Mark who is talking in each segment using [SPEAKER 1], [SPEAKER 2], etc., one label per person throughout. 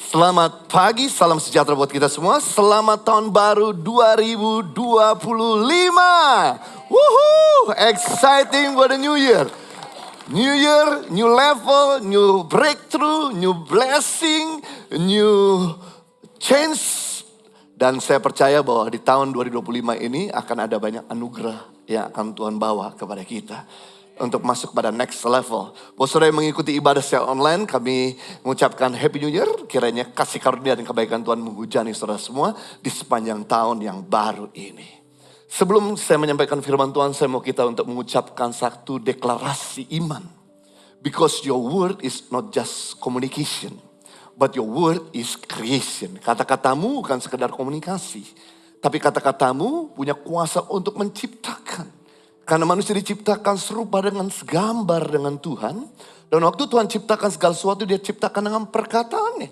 [SPEAKER 1] Selamat pagi, salam sejahtera buat kita semua. Selamat tahun baru 2025. Woohoo! Exciting for the new year. New year, new level, new breakthrough, new blessing, new change. Dan saya percaya bahwa di tahun 2025 ini akan ada banyak anugerah yang akan Tuhan bawa kepada kita. Untuk masuk pada next level. Buat saudara yang mengikuti ibadah secara online, kami mengucapkan Happy New Year. Kiranya kasih karunia dan kebaikan Tuhan menghujani saudara semua di sepanjang tahun yang baru ini. Sebelum saya menyampaikan firman Tuhan, saya mau kita untuk mengucapkan satu deklarasi iman. Because your word is not just communication, but your word is creation. Kata-katamu bukan sekedar komunikasi, tapi kata-katamu punya kuasa untuk menciptakan. Karena manusia diciptakan serupa dengan segambar dengan Tuhan. Dan waktu Tuhan ciptakan segala sesuatu, dia ciptakan dengan perkataannya.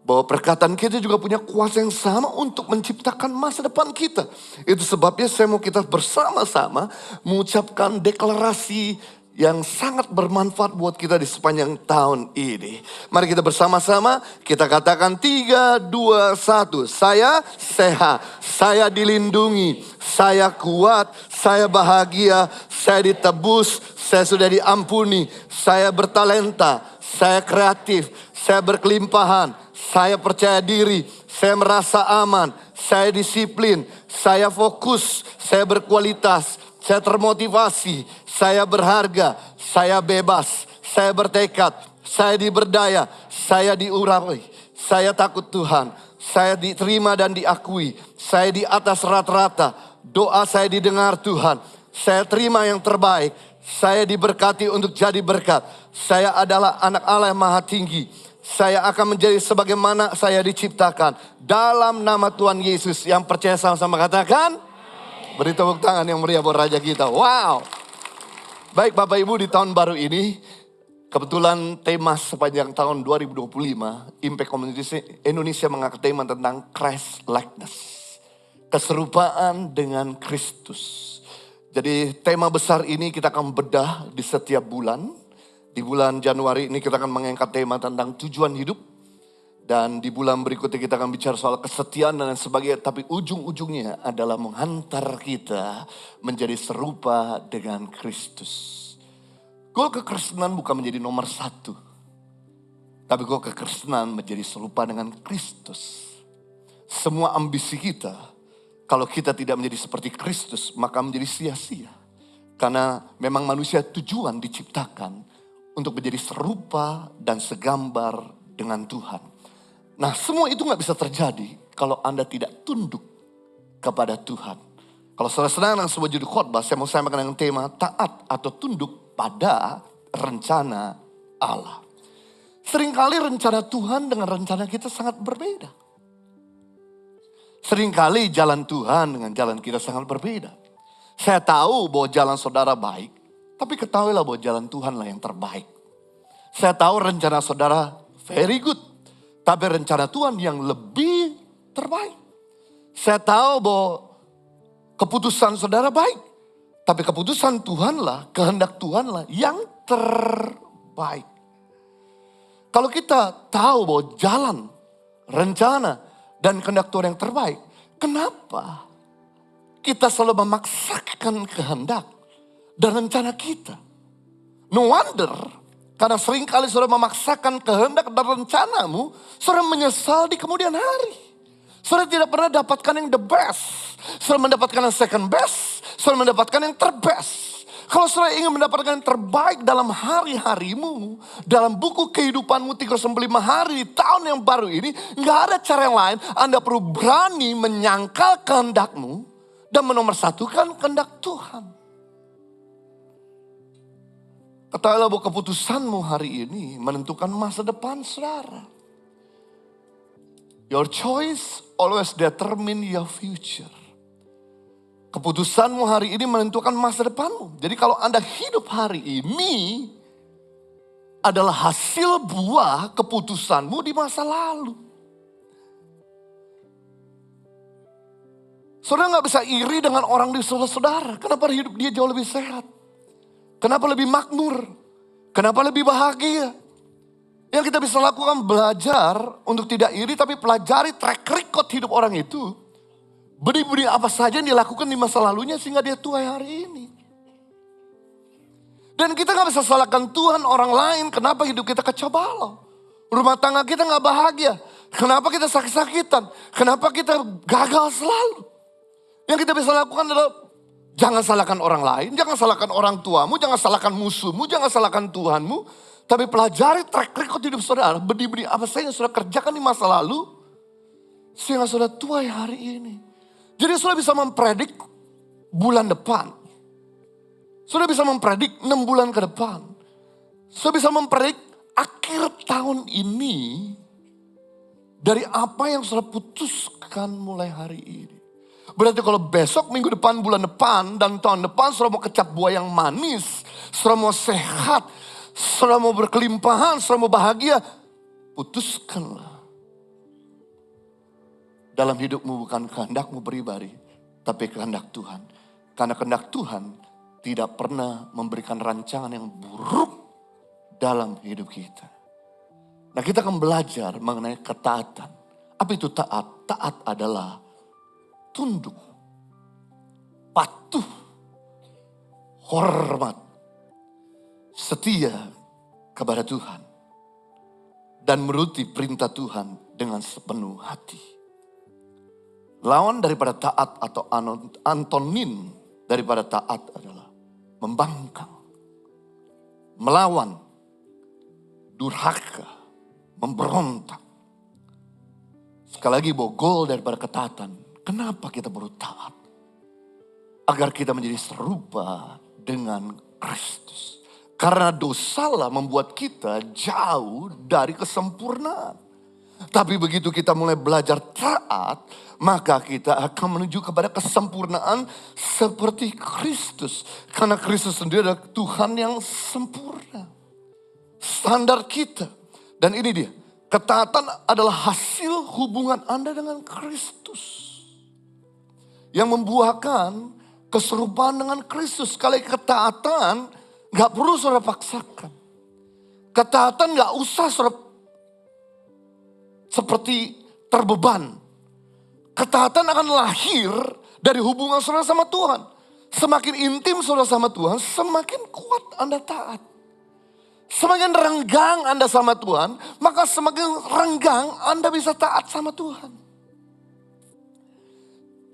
[SPEAKER 1] Bahwa perkataan kita juga punya kuasa yang sama untuk menciptakan masa depan kita. Itu sebabnya saya mau kita bersama-sama mengucapkan deklarasi yang sangat bermanfaat buat kita di sepanjang tahun ini. Mari kita bersama-sama, kita katakan 3, 2, 1. Saya sehat, saya dilindungi, saya kuat, saya bahagia, saya ditebus, saya sudah diampuni, saya bertalenta, saya kreatif, saya berkelimpahan, saya percaya diri, saya merasa aman, saya disiplin, saya fokus, saya berkualitas, saya termotivasi, saya berharga, saya bebas, saya bertekad, saya diberdaya, saya diurapi, saya takut Tuhan, saya diterima dan diakui, saya di atas rata-rata, doa saya didengar Tuhan, saya terima yang terbaik, saya diberkati untuk jadi berkat, saya adalah anak Allah yang maha tinggi, saya akan menjadi sebagaimana saya diciptakan. Dalam nama Tuhan Yesus, yang percaya sama-sama katakan. Beri tepuk tangan yang meriah buat Raja kita. Wow. Baik Bapak Ibu, di tahun baru ini, kebetulan tema sepanjang tahun 2025, Impact Community Indonesia mengangkat tema tentang Christ likeness. Keserupaan dengan Kristus. Jadi tema besar ini kita akan bedah di setiap bulan. Di bulan Januari ini kita akan mengangkat tema tentang tujuan hidup. Dan di bulan berikutnya kita akan bicara soal kesetiaan dan sebagainya. Tapi ujung-ujungnya adalah menghantar kita menjadi serupa dengan Kristus. Goal kekristenan bukan menjadi nomor 1. Tapi goal kekristenan menjadi serupa dengan Kristus. Semua ambisi kita, kalau kita tidak menjadi seperti Kristus, maka menjadi sia-sia. Karena memang manusia tujuan diciptakan untuk menjadi serupa dan segambar dengan Tuhan. Nah, semua itu gak bisa terjadi kalau Anda tidak tunduk kepada Tuhan. Kalau saudara senang dengan sebuah judul khotbah, saya mau sampaikan dengan tema taat atau tunduk pada rencana Allah. Seringkali rencana Tuhan dengan rencana kita sangat berbeda. Seringkali jalan Tuhan dengan jalan kita sangat berbeda. Saya tahu bahwa jalan saudara baik, tapi ketahuilah bahwa jalan Tuhanlah yang terbaik. Saya tahu rencana saudara very good. Tapi rencana Tuhan yang lebih terbaik. Saya tahu bahwa keputusan saudara baik. Tapi keputusan Tuhanlah, kehendak Tuhanlah yang terbaik. Kalau kita tahu bahwa jalan, rencana, dan kehendak Tuhan yang terbaik. Kenapa kita selalu memaksakan kehendak dan rencana kita? No wonder. Karena seringkali saudara memaksakan kehendak dan rencanamu, saudara menyesal di kemudian hari. Saudara tidak pernah dapatkan yang the best. Saudara mendapatkan yang second best, saudara mendapatkan yang terbest. Kalau saudara ingin mendapatkan yang terbaik dalam hari-harimu, dalam buku kehidupanmu 365 hari di tahun yang baru ini, gak ada cara yang lain. Anda perlu berani menyangkal kehendakmu dan menomorsatukan kehendak Tuhan. Ketahuilah bahwa keputusanmu hari ini menentukan masa depan saudara. Your choice always determine your future. Keputusanmu hari ini menentukan masa depanmu. Jadi kalau Anda hidup hari ini adalah hasil buah keputusanmu di masa lalu. Saudara gak bisa iri dengan orang di saudara. Kenapa hidup dia jauh lebih sehat? Kenapa lebih makmur? Kenapa lebih bahagia? Yang kita bisa lakukan belajar untuk tidak iri, tapi pelajari track record hidup orang itu. Benih-benih apa saja yang dilakukan di masa lalunya sehingga dia tuai hari ini. Dan kita gak bisa salahkan Tuhan orang lain kenapa hidup kita kacau balau. Rumah tangga kita gak bahagia. Kenapa kita sakit-sakitan? Kenapa kita gagal selalu? Yang kita bisa lakukan adalah jangan salahkan orang lain, jangan salahkan orang tuamu, jangan salahkan musuhmu, jangan salahkan Tuhanmu. Tapi pelajari track record hidup saudara, benih-benih apa saja yang saudara kerjakan di masa lalu, sehingga saudara tuai hari ini. Jadi saudara bisa mempredik bulan depan. Saudara bisa mempredik 6 bulan ke depan. Saudara bisa mempredik akhir tahun ini dari apa yang saudara putuskan mulai hari ini. Berarti kalau besok, minggu depan, bulan depan, dan tahun depan saudara mau kecap buah yang manis, saudara mau sehat, saudara mau berkelimpahan, saudara mau bahagia, putuskanlah. Dalam hidupmu bukan kehendakmu pribadi, tapi kehendak Tuhan. Karena kehendak Tuhan tidak pernah memberikan rancangan yang buruk dalam hidup kita. Nah, kita akan belajar mengenai ketaatan. Apa itu taat? Taat adalah tunduk, patuh, hormat, setia kepada Tuhan, dan menuruti perintah Tuhan dengan sepenuh hati. Lawan daripada taat atau antonim daripada taat adalah membangkang, melawan, durhaka, memberontak. Sekali lagi bahwa goal daripada ketaatan, kenapa kita perlu taat? Agar kita menjadi serupa dengan Kristus. Karena dosalah membuat kita jauh dari kesempurnaan. Tapi begitu kita mulai belajar taat, maka kita akan menuju kepada kesempurnaan seperti Kristus. Karena Kristus sendiri adalah Tuhan yang sempurna. Standar kita. Dan ini dia, ketaatan adalah hasil hubungan Anda dengan Kristus. Yang membuahkan keserupaan dengan Kristus. Kalau ketaatan gak perlu saudara paksakan. Ketaatan gak usah saudara seperti terbeban. Ketaatan akan lahir dari hubungan saudara sama Tuhan. Semakin intim saudara sama Tuhan, semakin kuat Anda taat. Semakin renggang Anda sama Tuhan, maka semakin renggang Anda bisa taat sama Tuhan.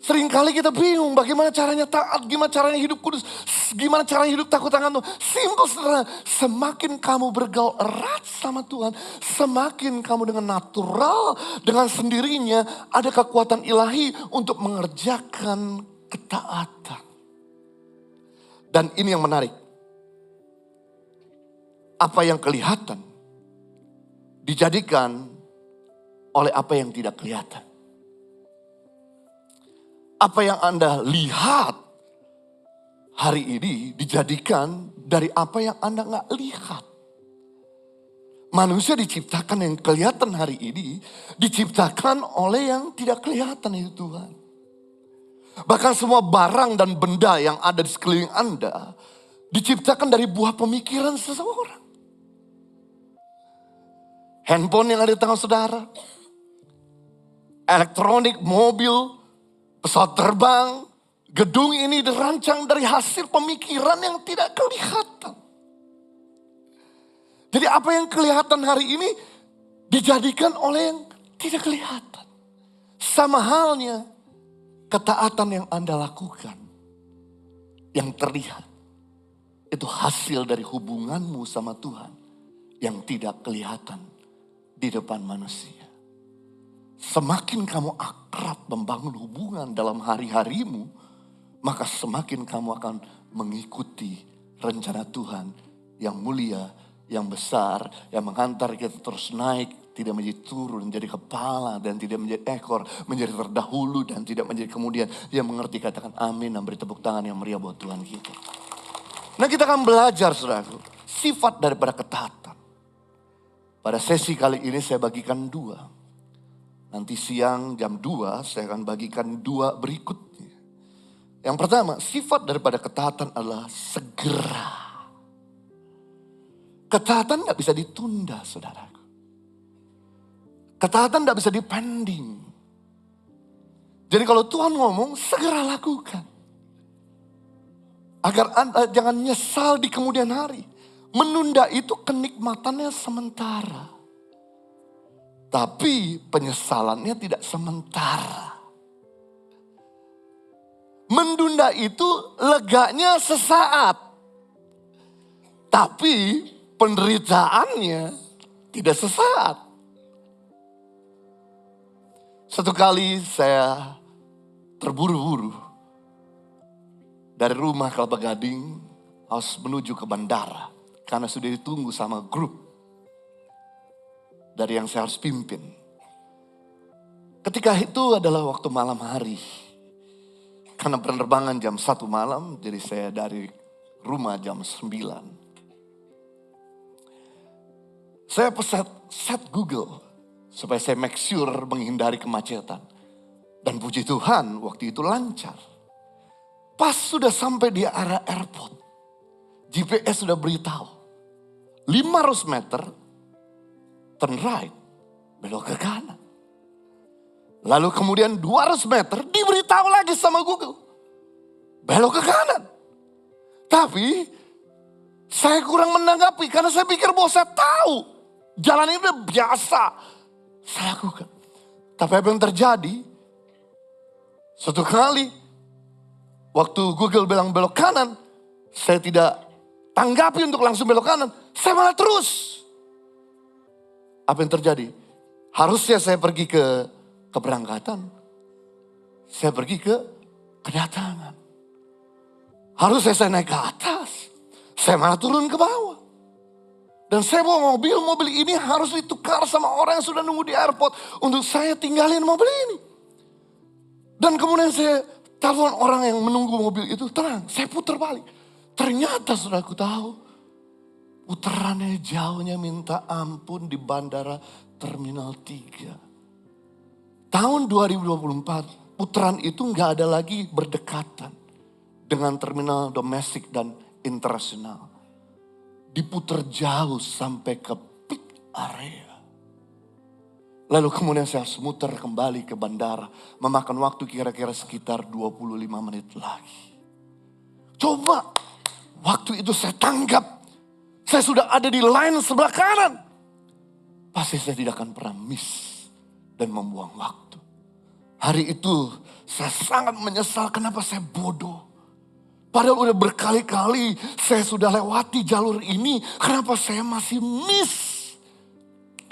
[SPEAKER 1] Seringkali kita bingung bagaimana caranya taat, gimana caranya hidup kudus, gimana caranya hidup takut akan Tuhan. Simpel sederhana, semakin kamu bergaul erat sama Tuhan, semakin kamu dengan natural, dengan sendirinya ada kekuatan ilahi untuk mengerjakan ketaatan. Dan ini yang menarik. Apa yang kelihatan dijadikan oleh apa yang tidak kelihatan. Apa yang Anda lihat hari ini dijadikan dari apa yang Anda gak lihat. Manusia diciptakan yang kelihatan hari ini, diciptakan oleh yang tidak kelihatan, itu Tuhan. Bahkan semua barang dan benda yang ada di sekeliling Anda, diciptakan dari buah pemikiran seseorang. Handphone yang ada di tangan saudara, elektronik, mobil, pesawat terbang, gedung ini dirancang dari hasil pemikiran yang tidak kelihatan. Jadi apa yang kelihatan hari ini dijadikan oleh yang tidak kelihatan. Sama halnya ketaatan yang Anda lakukan, yang terlihat, itu hasil dari hubunganmu sama Tuhan yang tidak kelihatan di depan manusia. Semakin kamu akrab membangun hubungan dalam hari-harimu, maka semakin kamu akan mengikuti rencana Tuhan yang mulia, yang besar, yang menghantar kita terus naik, tidak menjadi turun, menjadi kepala dan tidak menjadi ekor, menjadi terdahulu dan tidak menjadi kemudian. Dia mengerti, katakan amin dan beri tepuk tangan yang meriah buat Tuhan kita. Nah, kita akan belajar saudaraku, sifat daripada ketaatan. Pada sesi kali ini saya bagikan 2. Nanti siang jam 2 saya akan bagikan 2 berikutnya. Yang pertama, sifat daripada ketaatan adalah segera. Ketaatan gak bisa ditunda saudaraku. Ketaatan tidak bisa dipending. Jadi kalau Tuhan ngomong, segera lakukan. Agar Anda jangan nyesal di kemudian hari. Menunda itu kenikmatannya sementara. Tapi penyesalannya tidak sementara. Menunda itu leganya sesaat. Tapi penderitaannya tidak sesaat. Satu kali saya terburu-buru dari rumah Kelapa Gading harus menuju ke bandara. Karena sudah ditunggu sama grup dari yang saya harus pimpin. Ketika itu adalah waktu malam hari. Karena penerbangan jam 1 malam, jadi saya dari rumah jam 9. Saya set Google supaya saya make sure menghindari kemacetan. Dan puji Tuhan waktu itu lancar. Pas sudah sampai di area airport, GPS sudah beritahu 500 meter turn right, belok ke kanan. Lalu kemudian 200 meter diberitahu lagi sama Google, belok ke kanan. Tapi saya kurang menanggapi karena saya pikir bahwa saya tahu jalan ini udah biasa saya lakukan. Tapi apa yang terjadi? Suatu kali waktu Google bilang belok kanan, saya tidak tanggapi untuk langsung belok kanan. Saya malah terus. Apa yang terjadi? Harusnya saya pergi ke keberangkatan. Saya pergi ke kedatangan. Harusnya saya naik ke atas. Saya malah turun ke bawah. Dan saya bawa mobil ini harus ditukar sama orang yang sudah nunggu di airport. Untuk saya tinggalin mobil ini. Dan kemudian saya telepon orang yang menunggu mobil itu. Tenang, saya putar balik. Ternyata sudah aku tahu. Putarannya jauhnya minta ampun di bandara Terminal 3. Tahun 2024 putaran itu gak ada lagi berdekatan. Dengan terminal domestik dan internasional. Diputar jauh sampai ke peak area. Lalu kemudian saya harus muter kembali ke bandara. Memakan waktu kira-kira sekitar 25 menit lagi. Coba waktu itu saya tanggap. Saya sudah ada di line sebelah kanan. Pasti saya tidak akan pernah miss dan membuang waktu. Hari itu saya sangat menyesal kenapa saya bodoh. Padahal udah berkali-kali saya sudah lewati jalur ini. Kenapa saya masih miss?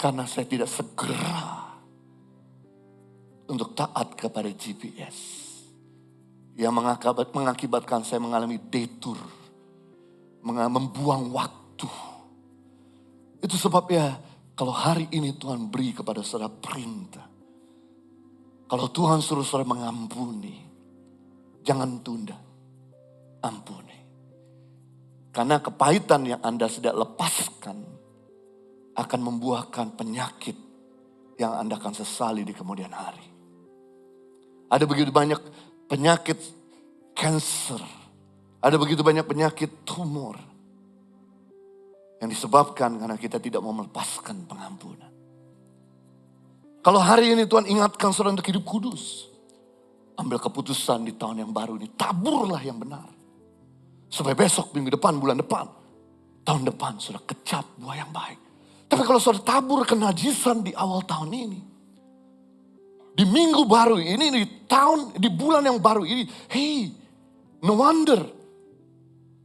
[SPEAKER 1] Karena saya tidak segera untuk taat kepada GPS. Yang mengakibatkan saya mengalami detour. Membuang waktu. Itu sebabnya kalau hari ini Tuhan beri kepada saudara perintah. Kalau Tuhan suruh saudara mengampuni. Jangan tunda. Ampuni. Karena kepahitan yang Anda tidak lepaskan akan membuahkan penyakit yang Anda akan sesali di kemudian hari. Ada begitu banyak penyakit kanker. Ada begitu banyak penyakit tumor. Yang disebabkan karena kita tidak mau melepaskan pengampunan. Kalau hari ini Tuhan ingatkan saudara untuk hidup kudus. Ambil keputusan di tahun yang baru ini. Taburlah yang benar. Supaya besok, minggu depan, bulan depan, tahun depan sudah kecap buah yang baik. Tapi kalau sudah tabur kenajisan di awal tahun ini. Di minggu baru ini, di bulan yang baru ini. Hey, no wonder.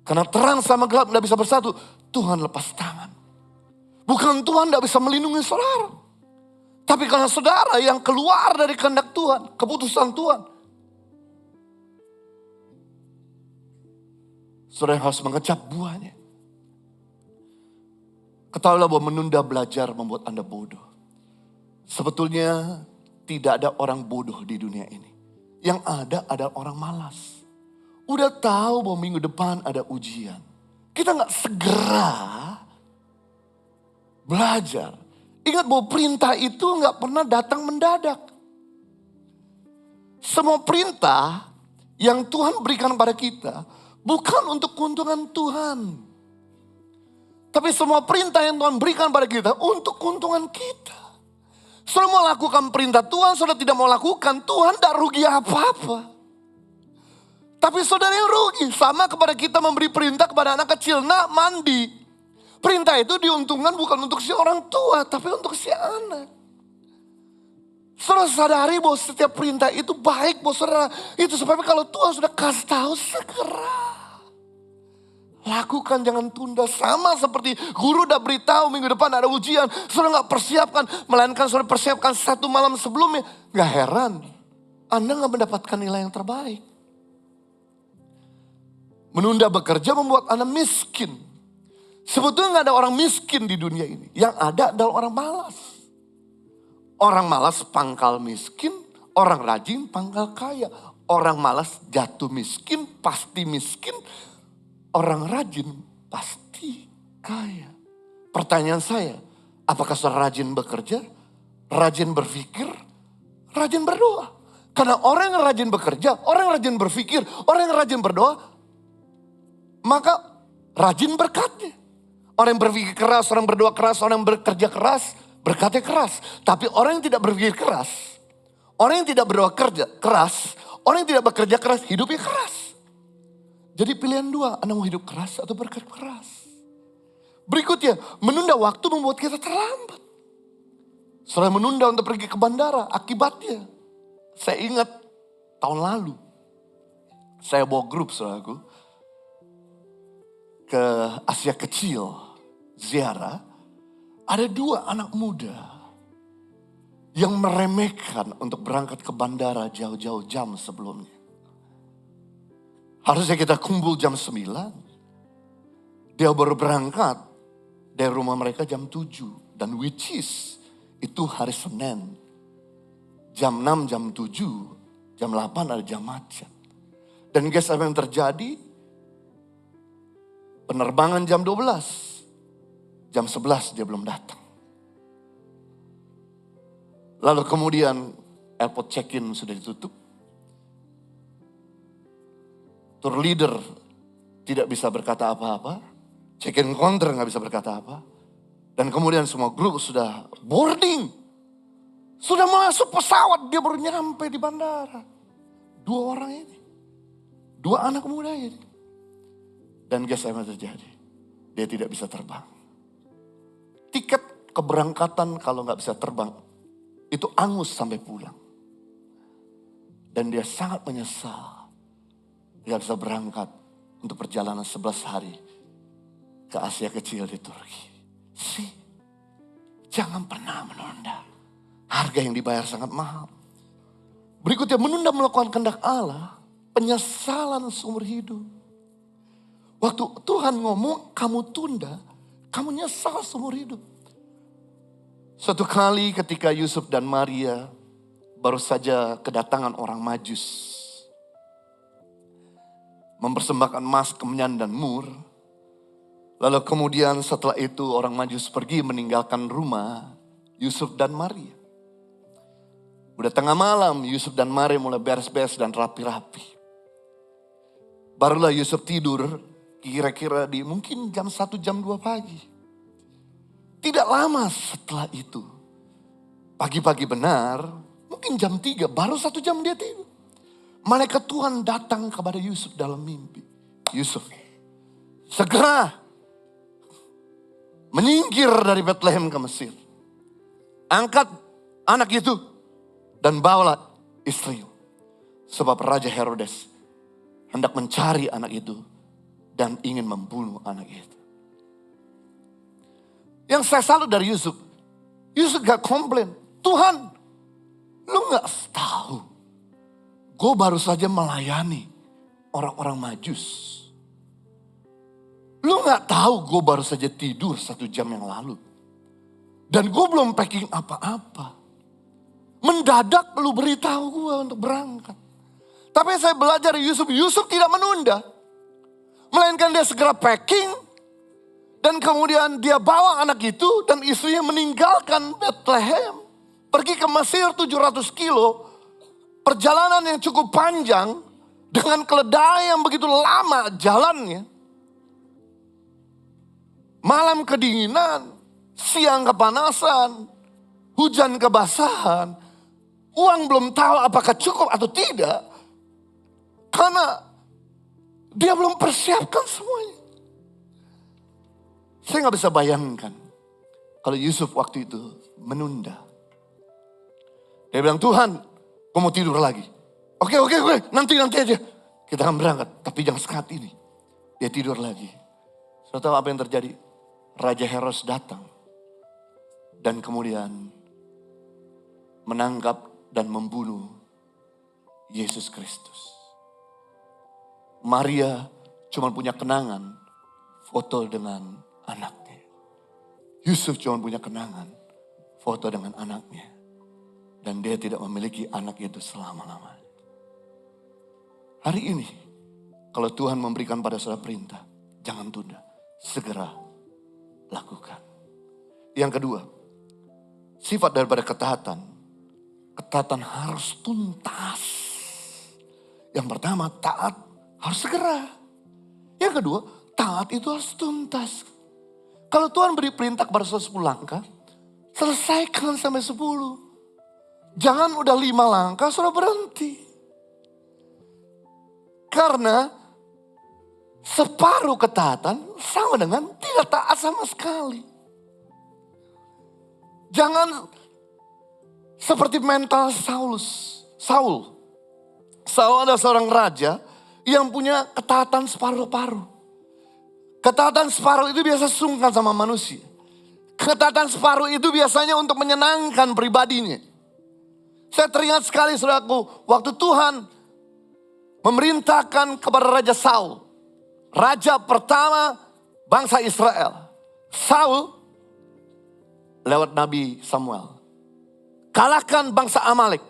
[SPEAKER 1] Karena terang sama gelap tidak bisa bersatu. Tuhan lepas tangan. Bukan Tuhan tidak bisa melindungi saudara. Tapi karena saudara yang keluar dari kehendak Tuhan, keputusan Tuhan. Saudara yang harus mengecap buahnya. Ketahuilah bahwa menunda belajar membuat Anda bodoh. Sebetulnya tidak ada orang bodoh di dunia ini. Yang ada adalah orang malas. Udah tahu bahwa minggu depan ada ujian. Kita gak segera belajar. Ingat bahwa perintah itu gak pernah datang mendadak. Semua perintah yang Tuhan berikan pada kita bukan untuk keuntungan Tuhan. Tapi semua perintah yang Tuhan berikan pada kita untuk keuntungan kita. Saudara mau lakukan perintah Tuhan, saudara tidak mau lakukan, Tuhan tidak rugi apa-apa. Tapi saudara yang rugi, sama kepada kita memberi perintah kepada anak kecil, nak mandi. Perintah itu diuntungkan bukan untuk si orang tua, tapi untuk si anak. Saudara sadari bahwa setiap perintah itu baik buat saudara. Itu sebabnya kalau Tuhan sudah kasih tahu, segera lakukan, jangan tunda. Sama seperti guru udah beritahu minggu depan ada ujian. Saudara gak persiapkan, melainkan saudara persiapkan 1 malam sebelumnya. Gak heran, Anda gak mendapatkan nilai yang terbaik. Menunda bekerja membuat Anda miskin. Sebetulnya gak ada orang miskin di dunia ini. Yang ada adalah orang malas. Orang malas pangkal miskin, orang rajin pangkal kaya. Orang malas jatuh miskin, pasti miskin. Orang rajin pasti kaya. Pertanyaan saya, apakah saudara rajin bekerja, rajin berpikir, rajin berdoa? Karena orang yang rajin bekerja, orang yang rajin berpikir, orang yang rajin berdoa, maka rajin berkatnya. Orang yang berpikir keras, orang yang berdoa keras, orang yang bekerja keras, berkatnya keras. Tapi orang yang tidak berpikir keras, orang yang tidak berdoa kerja keras, orang yang tidak bekerja keras, hidupnya keras. Jadi pilihan 2, Anda mau hidup keras atau berkat keras. Berikutnya, menunda waktu membuat kita terlambat. Saudara menunda untuk pergi ke bandara, akibatnya. Saya ingat tahun lalu, saya bawa grup saudaraku ke Asia Kecil, ziarah. Ada 2 anak muda yang meremehkan untuk berangkat ke bandara jauh-jauh jam sebelumnya. Harusnya kita kumpul jam 9. Dia baru berangkat dari rumah mereka jam 7. Dan which is itu hari Senin. Jam 6, jam 7, jam 8 ada jam macet. Dan guys apa yang terjadi? Penerbangan jam 12. Jam 11 dia belum datang. Lalu kemudian airport check-in sudah ditutup. Tour leader tidak bisa berkata apa-apa. Check-in counter gak bisa berkata apa. Dan kemudian semua grup sudah boarding. Sudah masuk pesawat, dia baru nyampe di bandara. 2 orang ini. 2 anak muda ini. Dan guys apa yang terjadi? Dia tidak bisa terbang. Tiket keberangkatan kalau gak bisa terbang, itu angus sampai pulang. Dan dia sangat menyesal. Dia bisa berangkat untuk perjalanan 11 hari ke Asia Kecil di Turki. Jangan pernah menunda. Harga yang dibayar sangat mahal. Berikutnya menunda melakukan kehendak Allah. Penyesalan seumur hidup. Waktu Tuhan ngomong kamu tunda, kamu nyesal seumur hidup. Suatu kali ketika Yusuf dan Maria baru saja kedatangan orang Majus. Mempersembahkan emas, kemenyan dan mur. Lalu kemudian setelah itu orang Majus pergi meninggalkan rumah Yusuf dan Maria. Udah tengah malam Yusuf dan Maria mulai beres-beres dan rapi-rapi. Barulah Yusuf tidur kira-kira di mungkin jam 1 jam 2 pagi. Tidak lama setelah itu. Pagi-pagi benar mungkin jam 3 baru 1 jam dia tidur. Malaikat Tuhan datang kepada Yusuf dalam mimpi. Yusuf, segera menyingkir dari Bethlehem ke Mesir. Angkat anak itu dan bawalah istri. Sebab Raja Herodes hendak mencari anak itu dan ingin membunuh anak itu. Yang saya salut dari Yusuf, Yusuf gak komplain. Tuhan, lu gak tahu. Gue baru saja melayani orang-orang Majus. Lu gak tahu gue baru saja tidur 1 jam yang lalu. Dan gue belum packing apa-apa. Mendadak lu beritahu gue untuk berangkat. Tapi saya belajar dari Yusuf. Yusuf tidak menunda. Melainkan dia segera packing. Dan kemudian dia bawa anak itu dan istrinya meninggalkan Bethlehem. Pergi ke Mesir 700 kilo. Perjalanan yang cukup panjang dengan keledai yang begitu lama jalannya. Malam kedinginan, siang kepanasan, hujan kebasahan, uang belum tahu apakah cukup atau tidak. Karena dia belum persiapkan semuanya. Saya gak bisa bayangkan kalau Yusuf waktu itu menunda. Dia bilang, Tuhan, gue mau tidur lagi. Oke, nanti aja. Kita akan berangkat, tapi jangan saat ini. Dia tidur lagi. Saudara tahu apa yang terjadi? Raja Herodes datang. Dan kemudian menangkap dan membunuh Yesus Kristus. Maria cuma punya kenangan foto dengan anaknya. Yusuf cuma punya kenangan foto dengan anaknya. Dan dia tidak memiliki anak itu selama-lamanya. Hari ini, kalau Tuhan memberikan pada saudara perintah, jangan tunda, segera lakukan. Yang kedua, sifat daripada ketaatan. Ketaatan harus tuntas. Yang pertama, taat harus segera. Yang kedua, taat itu harus tuntas. Kalau Tuhan beri perintah kepada saudara 10 langkah, selesaikan sampai 10. Jangan udah 5 langkah, saudara berhenti. Karena separuh ketaatan sama dengan tidak taat sama sekali. Jangan seperti mental Saul. Saul adalah seorang raja yang punya ketaatan separuh-paruh. Ketaatan separuh itu biasa sungkan sama manusia. Ketaatan separuh itu biasanya untuk menyenangkan pribadinya. Saya teringat sekali saudaraku, waktu Tuhan memerintahkan kepada Raja Saul, raja pertama bangsa Israel, Saul, lewat Nabi Samuel, kalahkan bangsa Amalek.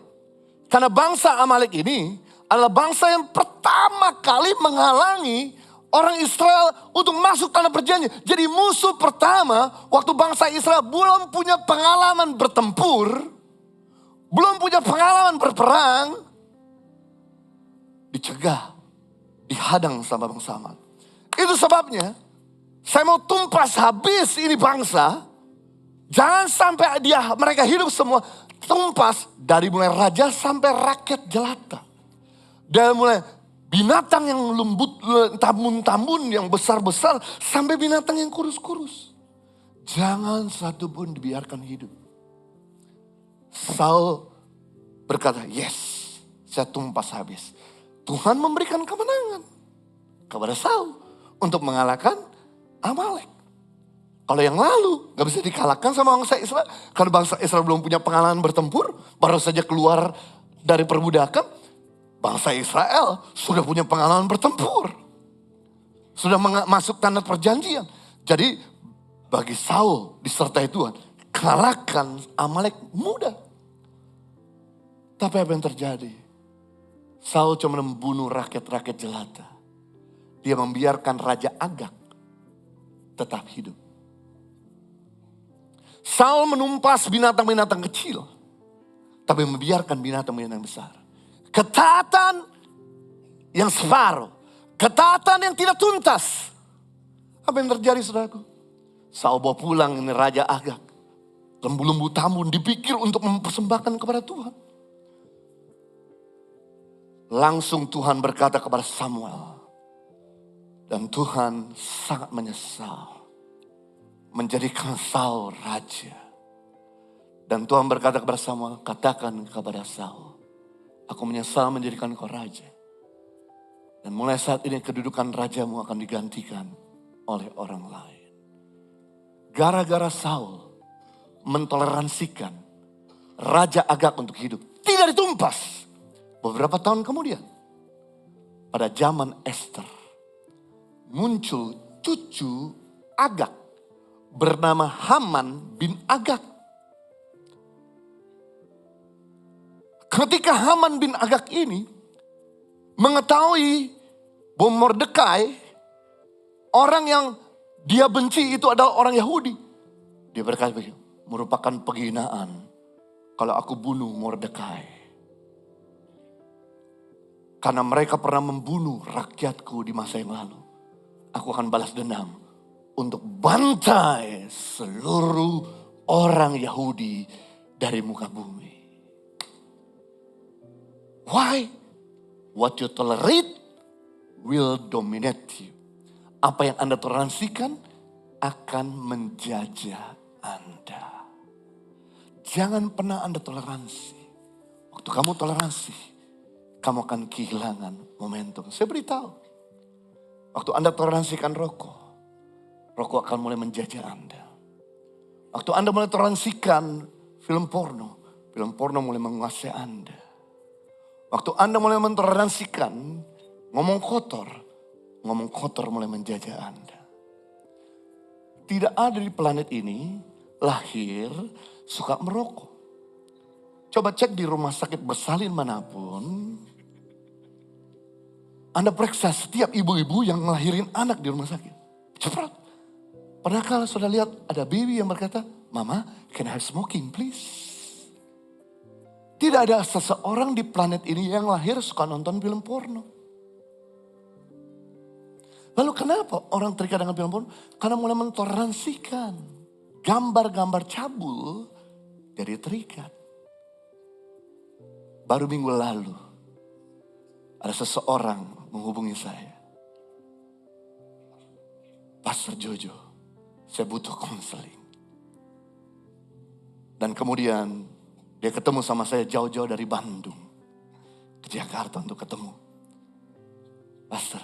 [SPEAKER 1] Karena bangsa Amalek ini adalah bangsa yang pertama kali menghalangi orang Israel untuk masuk tanah perjanjian. Jadi musuh pertama waktu bangsa Israel belum punya pengalaman bertempur, belum punya pengalaman berperang, dicegah, dihadang sama bangsa Amalek. Itu sebabnya saya mau tumpas habis ini bangsa. Jangan sampai mereka hidup semua tumpas dari mulai raja sampai rakyat jelata. Dari mulai binatang yang lembut, tambun-tambun yang besar-besar sampai binatang yang kurus-kurus. Jangan satu pun dibiarkan hidup. Saul berkata, yes, saya tumpas habis. Tuhan memberikan kemenangan kepada Saul untuk mengalahkan Amalek. Kalau yang lalu gak bisa dikalahkan sama bangsa Israel. Karena bangsa Israel belum punya pengalaman bertempur, baru saja keluar dari perbudakan. Bangsa Israel sudah punya pengalaman bertempur. Sudah masuk tanah perjanjian. Jadi bagi Saul disertai Tuhan, kalahkan Amalek mudah. Tapi apa yang terjadi? Saul cuma membunuh rakyat-rakyat jelata. Dia membiarkan Raja Agag tetap hidup. Saul menumpas binatang-binatang kecil, tapi membiarkan binatang-binatang besar. Ketaatan yang separuh, ketaatan yang tidak tuntas. Apa yang terjadi saudaraku? Saul bawa pulang ini Raja Agag. Lembu-lembu tambun dipikir untuk mempersembahkan kepada Tuhan. Langsung Tuhan berkata kepada Samuel. Dan Tuhan sangat menyesal menjadikan Saul raja. Dan Tuhan berkata kepada Samuel, katakan kepada Saul, aku menyesal menjadikan kau raja. Dan mulai saat ini kedudukan rajamu akan digantikan oleh orang lain. Gara-gara Saul mentoleransikan Raja Agag untuk hidup, tidak ditumpas. Beberapa tahun kemudian, pada zaman Esther, muncul cucu Agag bernama Haman bin Agag. Ketika Haman bin Agag ini mengetahui bahwa Mordekai, orang yang dia benci itu adalah orang Yahudi, dia berkata begitu, merupakan penghinaan kalau aku bunuh Mordekai. Karena mereka pernah membunuh rakyatku di masa yang lalu. Aku akan balas dendam untuk bantai seluruh orang Yahudi dari muka bumi. Why? What you tolerate will dominate you. Apa yang Anda toleransikan akan menjajah Anda. Jangan pernah Anda toleransi. Waktu kamu toleransi, kamu akan kehilangan momentum. Saya beritahu, waktu Anda toleransikan rokok, rokok akan mulai menjajah Anda. Waktu Anda mulai toleransikan film porno mulai menguasai Anda. Waktu Anda mulai mentoleransikan ngomong kotor mulai menjajah Anda. Tidak ada di planet ini lahir suka merokok. Coba cek di rumah sakit bersalin manapun. Anda periksa setiap ibu-ibu yang ngelahirin anak di rumah sakit. Cepat. Pernahkah sudah lihat ada baby yang berkata, Mama, can I have smoking please? Tidak ada seseorang di planet ini yang lahir suka nonton film porno. Lalu kenapa orang terikat dengan film porno? Karena mulai mentoleransikan gambar-gambar cabul dari terikat. Baru minggu lalu ada seseorang menghubungi saya. Pastor Jojo, saya butuh konseling. Dan kemudian dia ketemu sama saya jauh-jauh dari Bandung ke Jakarta untuk ketemu. Pastor,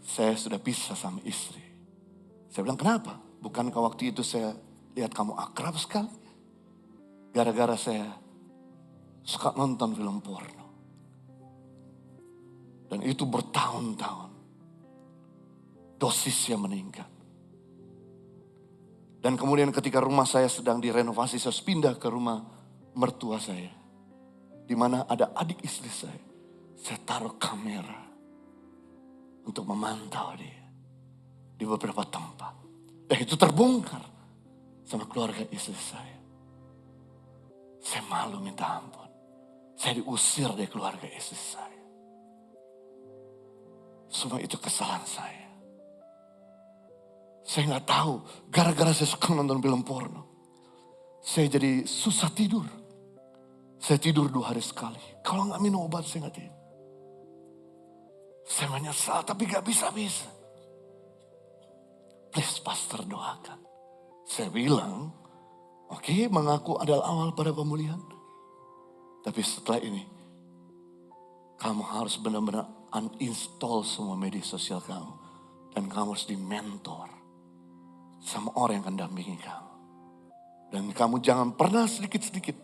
[SPEAKER 1] saya sudah pisah sama istri. Saya bilang, kenapa? Bukankah waktu itu saya lihat kamu akrab sekali? Gara-gara saya suka nonton film porno. Dan itu bertahun-tahun. Dosisnya meningkat. Dan kemudian ketika rumah saya sedang direnovasi, saya pindah ke rumah mertua saya. Di mana ada adik istri saya. Saya taruh kamera untuk memantau dia di beberapa tempat. Dan itu terbongkar sama keluarga istri saya. Saya malu minta ampun. Saya diusir dari keluarga istri saya. Semua itu kesalahan saya. Saya gak tahu, gara-gara saya suka nonton film porno. Saya jadi susah tidur. Saya tidur 2 hari sekali. Kalau gak minum obat saya gak tidur. Saya menyesal tapi gak bisa-bisa. Please pastor doakan. Saya bilang, oke, mengaku adalah awal pada pemulihan. Tapi setelah ini, kamu harus benar-benar uninstall semua media sosial kamu. Dan kamu harus di-mentor sama orang yang akan dampingi kamu. Dan kamu jangan pernah sedikit-sedikit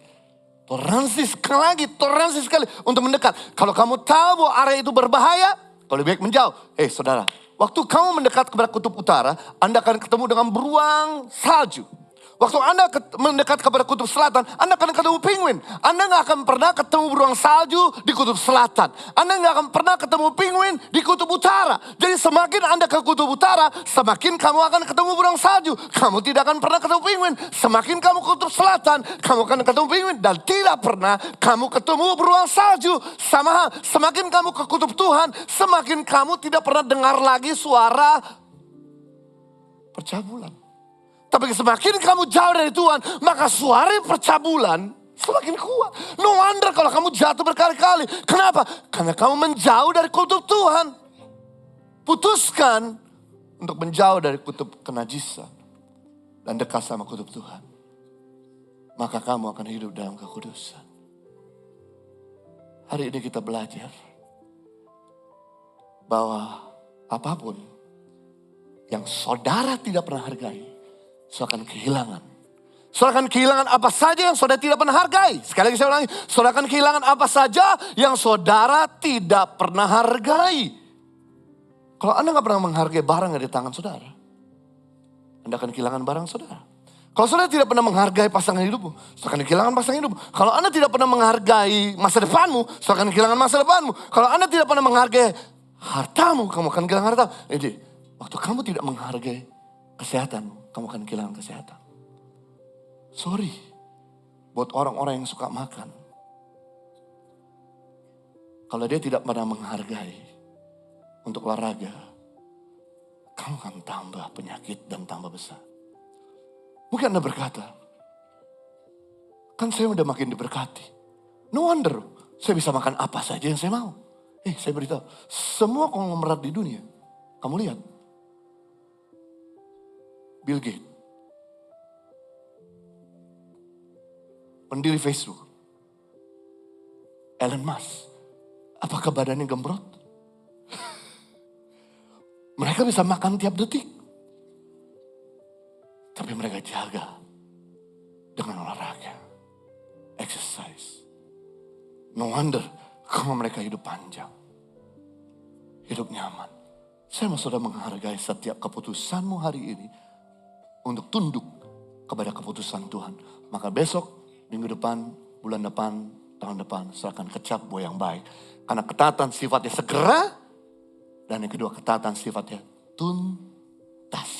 [SPEAKER 1] toleransi sekali untuk mendekat. Kalau kamu tahu bahwa area itu berbahaya, kau lebih baik menjauh. Saudara, waktu kamu mendekat kepada kutub utara, Anda akan ketemu dengan beruang salju. Waktu Anda mendekat kepada kutub selatan, Anda akan ketemu penguin. Anda gak akan pernah ketemu beruang salju di kutub selatan. Anda gak akan pernah ketemu penguin di kutub utara. Jadi semakin Anda ke kutub utara, semakin kamu akan ketemu beruang salju. Kamu tidak akan pernah ketemu penguin. Semakin kamu ke kutub selatan, kamu akan ketemu penguin. Dan tidak pernah kamu ketemu beruang salju. Sama hal, semakin kamu ke kutub Tuhan, semakin kamu tidak pernah dengar lagi suara percabulan. Tapi semakin kamu jauh dari Tuhan, maka suara percabulan semakin kuat. No wonder kalau kamu jatuh berkali-kali. Kenapa? Karena kamu menjauh dari kutub Tuhan. Putuskan untuk menjauh dari kutub kenajisan. Dan dekat sama kutub Tuhan. Maka kamu akan hidup dalam kekudusan. Hari ini kita belajar bahwa apapun yang saudara tidak pernah hargai, saudara akan kehilangan. Saudara akan kehilangan apa saja yang saudara tidak pernah hargai. Sekali lagi saya ulangi, saudara akan kehilangan apa saja yang saudara tidak pernah hargai. Kalau Anda gak pernah menghargai barang yang ada di tangan saudara, Anda akan kehilangan barang saudara. Kalau saudara tidak pernah menghargai pasangan hidupmu, saudara akan kehilangan pasangan hidupmu. Kalau Anda tidak pernah menghargai masa depanmu, saudara akan kehilangan masa depanmu. Kalau Anda tidak pernah menghargai hartamu, kamu akan kehilangan hartamu. Jadi, waktu kamu tidak menghargai kesehatanmu, kamu akan kehilangan kesehatan. Sorry, buat orang-orang yang suka makan. Kalau dia tidak pernah menghargai untuk olahraga, kamu akan tambah penyakit dan tambah besar. Mungkin Anda berkata, Kan saya udah makin diberkati. No wonder saya bisa makan apa saja yang saya mau. Saya beritahu, semua konglomerat di dunia, kamu lihat. Bill Gates, pendiri Facebook, Elon Musk, apakah badannya gembrot? Mereka bisa makan tiap detik. Tapi mereka jaga dengan olahraga, exercise. No wonder kalau mereka hidup panjang, hidup nyaman. Saya mau saudara menghargai setiap keputusanmu hari ini untuk tunduk kepada keputusan Tuhan. Maka besok, minggu depan, bulan depan, tahun depan, serahkan kecap buah yang baik. Karena ketaatan sifatnya segera, dan yang kedua ketaatan sifatnya tuntas.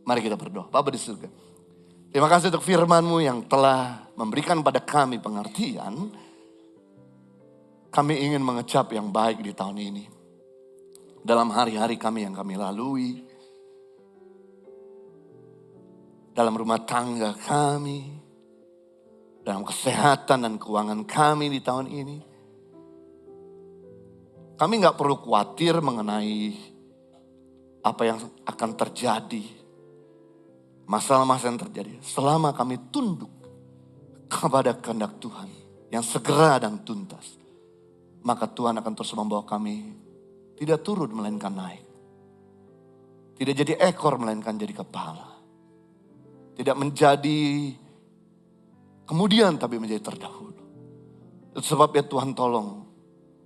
[SPEAKER 1] Mari kita berdoa. Bapa di surga, terima kasih untuk firman-Mu yang telah memberikan pada kami pengertian. Kami ingin mengecap yang baik di tahun ini. Dalam hari-hari kami yang kami lalui. Dalam rumah tangga kami. Dalam kesehatan dan keuangan kami di tahun ini. Kami gak perlu khawatir mengenai apa yang akan terjadi. Masalah-masalah yang terjadi. Selama kami tunduk kepada kehendak Tuhan yang segera dan tuntas. Maka Tuhan akan terus membawa kami tidak turun melainkan naik. Tidak jadi ekor melainkan jadi kepala. Tidak menjadi kemudian tapi menjadi terdahulu. Itu sebabnya Tuhan tolong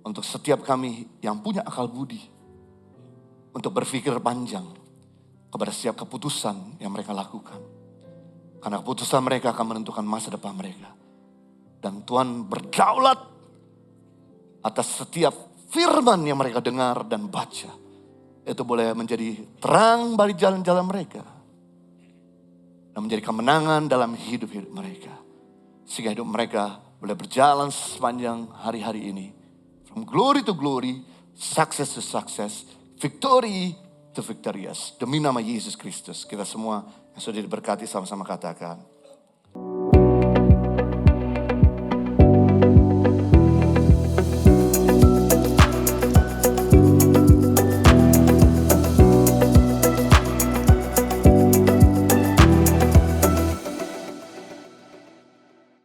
[SPEAKER 1] untuk setiap kami yang punya akal budi. Untuk berpikir panjang kepada setiap keputusan yang mereka lakukan. Karena keputusan mereka akan menentukan masa depan mereka. Dan Tuhan berdaulat atas setiap firman yang mereka dengar dan baca. Itu boleh menjadi terang bagi jalan-jalan mereka. Dan menjadi kemenangan dalam hidup-hidup mereka. Sehingga hidup mereka boleh berjalan sepanjang hari-hari ini. From glory to glory, success to success, victory to victorious. Demi nama Yesus Kristus, kita semua yang sudah diberkati sama-sama katakan.